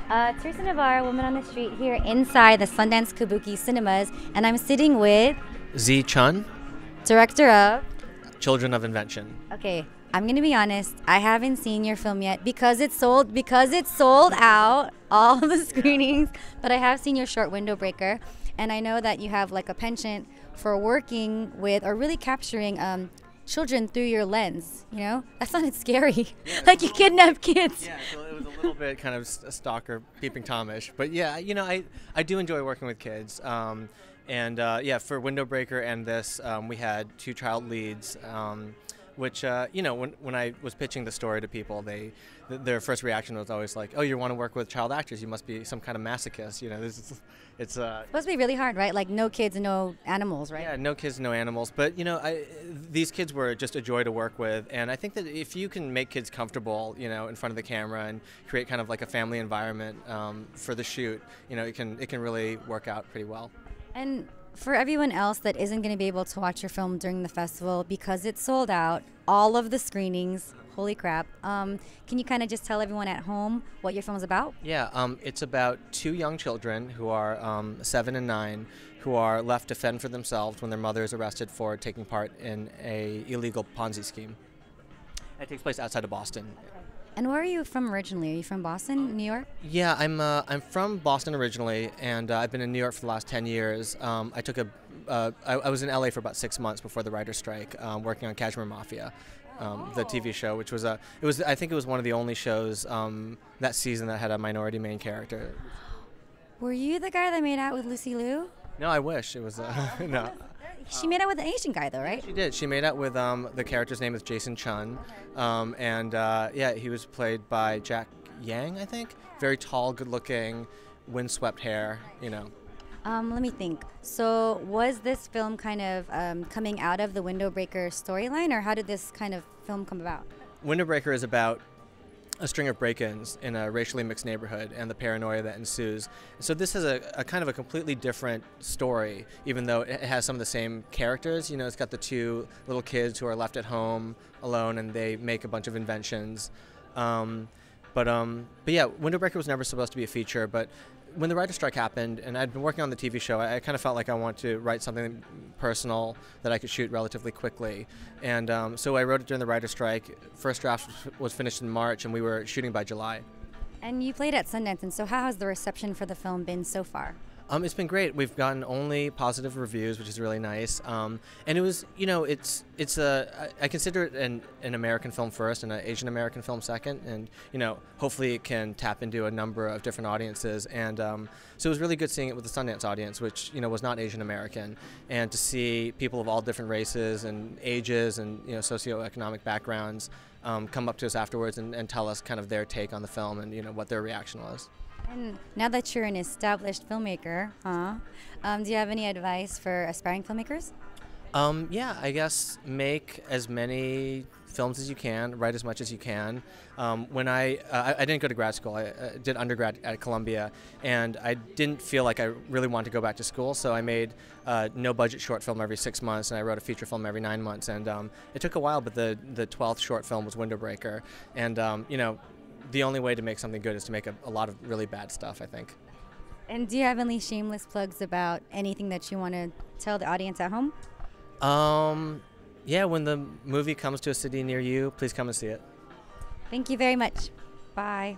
Theresa Navarro, woman on the street here inside the Sundance Kabuki Cinemas, and I'm sitting with Tze Chun, director of. Children of Invention. Okay, I'm gonna be honest. I haven't seen your film yet because it's sold out all the screenings. But I have seen your short Window Breaker, and I know that you have like a penchant for working with or really capturing children through your lens. You know, that sounded scary. Yeah, Like you kidnap kids. Yeah, so it was a little bit kind of stalker, peeping Tomish. But yeah, I do enjoy working with kids. Yeah, for Window Breaker and this, we had two child leads, which, when I was pitching the story to people, their first reaction was always like, oh, you want to work with child actors, you must be some kind of masochist. It's supposed to be really hard, right? Like no kids, no animals, right? Yeah, no kids, no animals. But these kids were just a joy to work with, and I think that if you can make kids comfortable, in front of the camera and create kind of like a family environment for the shoot, it can really work out pretty well. And for everyone else that isn't going to be able to watch your film during the festival because it's sold out, all of the screenings, holy crap, can you kind of just tell everyone at home what your film is about? Yeah, it's about two young children who are 7 and 9 who are left to fend for themselves when their mother is arrested for taking part in a illegal Ponzi scheme. It takes place outside of Boston. And where are you from originally? Are you from Boston, New York? Yeah, I'm from Boston originally, and I've been in New York for the last 10 years. I was in LA for about 6 months before the writer's strike, working on Kashmir Mafia, the TV show, which I think it was one of the only shows that season that had a minority main character. Were you the guy that made out with Lucy Liu? No, I wish it was. No. She made out with an Asian guy, though, right? She did. She made out with the character's name is Jason Chun, yeah, he was played by Jack Yang, I think. Very tall, good-looking, windswept hair. Let me think. So was this film kind of coming out of the Window Breaker storyline, or how did this kind of film come about? Window Breaker is about a string of break-ins in a racially mixed neighborhood and the paranoia that ensues. So this is a kind of a completely different story, even though it has some of the same characters. It's got the two little kids who are left at home alone, and they make a bunch of inventions. But yeah, Window Breaker was never supposed to be a feature, but when the writer's strike happened, and I'd been working on the TV show, I kind of felt like I wanted to write something personal that I could shoot relatively quickly. And so I wrote it during the writer's strike. First draft was finished in March, and we were shooting by July. And you played at Sundance, and so how has the reception for the film been so far? It's been great. We've gotten only positive reviews, which is really nice. And it was, I consider it an American film first and an Asian American film second. And, hopefully it can tap into a number of different audiences. And so it was really good seeing it with the Sundance audience, which, was not Asian American. And to see people of all different races and ages and, socioeconomic backgrounds come up to us afterwards and tell us kind of their take on the film and, what their reaction was. And now that you're an established filmmaker, do you have any advice for aspiring filmmakers? Yeah, I guess make as many films as you can, write as much as you can. When I didn't go to grad school, I did undergrad at Columbia, and I didn't feel like I really wanted to go back to school, so I made no-budget short film every 6 months, and I wrote a feature film every 9 months. And it took a while, but the 12th short film was Window Breaker. And, the only way to make something good is to make a lot of really bad stuff, I think. And do you have any shameless plugs about anything that you want to tell the audience at home? Yeah, when the movie comes to a city near you, please come and see it. Thank you very much. Bye.